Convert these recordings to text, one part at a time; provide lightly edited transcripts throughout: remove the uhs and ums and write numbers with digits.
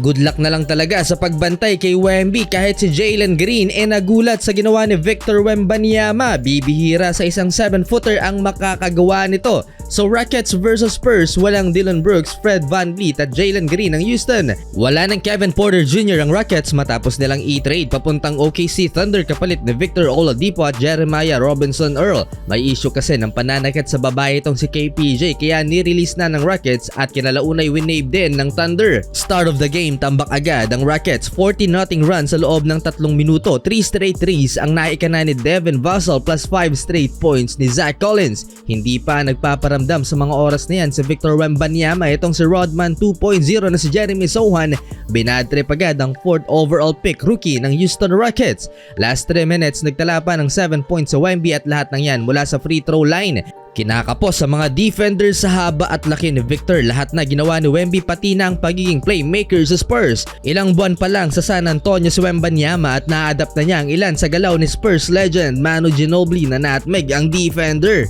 Good luck na lang talaga sa pagbantay kay Wemby kahit si Jalen Green nagulat sa ginawa ni Victor Wembanyama. Bibihira sa isang 7-footer ang makakagawa nito. So Rockets versus Spurs, walang Dillon Brooks, Fred VanVleet at Jalen Green ng Houston. Wala ng Kevin Porter Jr. ang Rockets matapos nilang i-trade papuntang OKC Thunder kapalit ni Victor Oladipo at Jeremiah Robinson Earl. May issue kasi ng pananakit sa babae itong si KPJ kaya ni-release na ng Rockets at kinalaunay winave din ng Thunder. Start of the game, tambak agad ang Rockets, 40-0 run sa loob ng 3 minuto. 3 straight threes ang naikana ni Devin Vassell plus 5 straight points ni Zach Collins. Hindi pa nagpaparamdam sa mga oras na yan si Victor Wembanyama. Itong si Rodman 2.0 na si Jeremy Sohan, binadtrip agad ang 4th overall pick rookie ng Houston Rockets. Last 3 minutes nagtala pa ng 7 points sa Wemby at lahat ng yan mula sa free throw line. Kinakapos sa mga defenders sa haba at laki ni Victor. Lahat na ginawa ni Wemby pati na ang pagiging playmaker sa Spurs. Ilang buwan pa lang sa San Antonio si Wembanyama at na-adapt na niya ang ilan sa galaw ni Spurs legend Manu Ginobili na natmeg ang defender.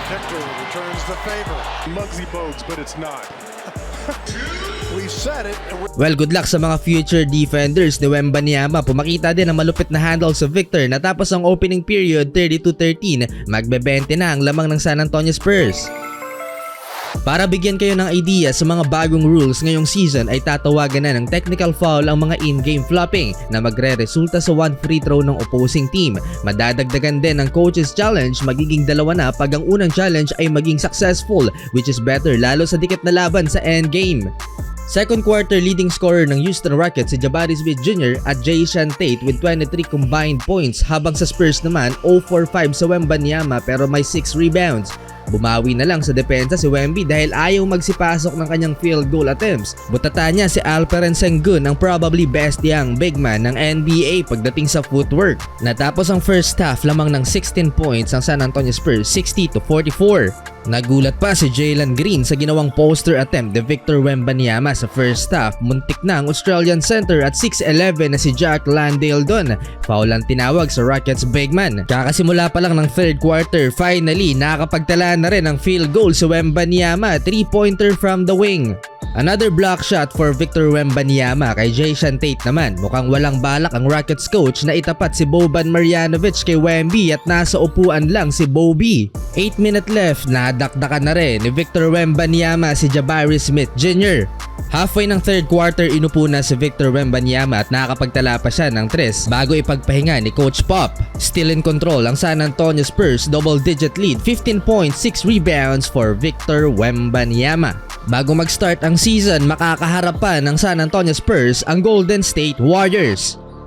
Victor returns the favor. Muggsy Bogues, but it's not. We said it. Well, good luck sa mga future defenders ni Wembanyama. Pumakita din ang malupit na handle sa Victor. Natapos ang opening period 32-13, magbe-20 na ang lamang ng San Antonio Spurs. Para bigyan kayo ng idea sa mga bagong rules ngayong season ay tatawagan na ng technical foul ang mga in-game flopping na magre-resulta sa 1 free throw ng opposing team. Madadagdagan din ng coach's challenge, magiging 2 na pag ang unang challenge ay maging successful, which is better lalo sa dikit na laban sa endgame. Second quarter leading scorer ng Houston Rockets si Jabari Smith Jr. at Jae'Sean Tate with 23 combined points, habang sa Spurs naman 0-for-5 sa Wembanyama pero may 6 rebounds. Bumawi na lang sa depensa si Wemby dahil ayaw magsipasok ng kanyang field goal attempts. Butata niya si Alperen Sengun, ang probably best young big man ng NBA pagdating sa footwork. Natapos ang first half lamang ng 16 points ang San Antonio Spurs, 60-44. Nagulat pa si Jalen Green sa ginawang poster attempt ni Victor Wembanyama sa first half. Muntik na ang Australian center at 6'11 na si Jack Landale doon. Foul ang tinawag sa Rockets big man. Kakasimula pa lang ng third quarter, finally nakakapagtala na rin ang field goal si Wembanyama, 3-pointer from the wing. Another block shot for Victor Wembanyama. Kay Jae'Sean Tate naman, mukhang walang balak ang Rockets coach na itapat si Boban Marjanovic kay Wemby at nasa upuan lang si Bobby. 8 minutes left, nadakdakan na rin ni Victor Wembanyama si Jabari Smith Jr. Halfway ng third quarter, inupo na si Victor Wembanyama at nakakapagtala pa siya ng 3 bago ipagpahinga ni Coach Pop. Still in control ang San Antonio Spurs, double-digit lead, 15 points, 6 rebounds for Victor Wembanyama. Bago mag-start ang season, makakaharap pa ng San Antonio Spurs ang Golden State Warriors.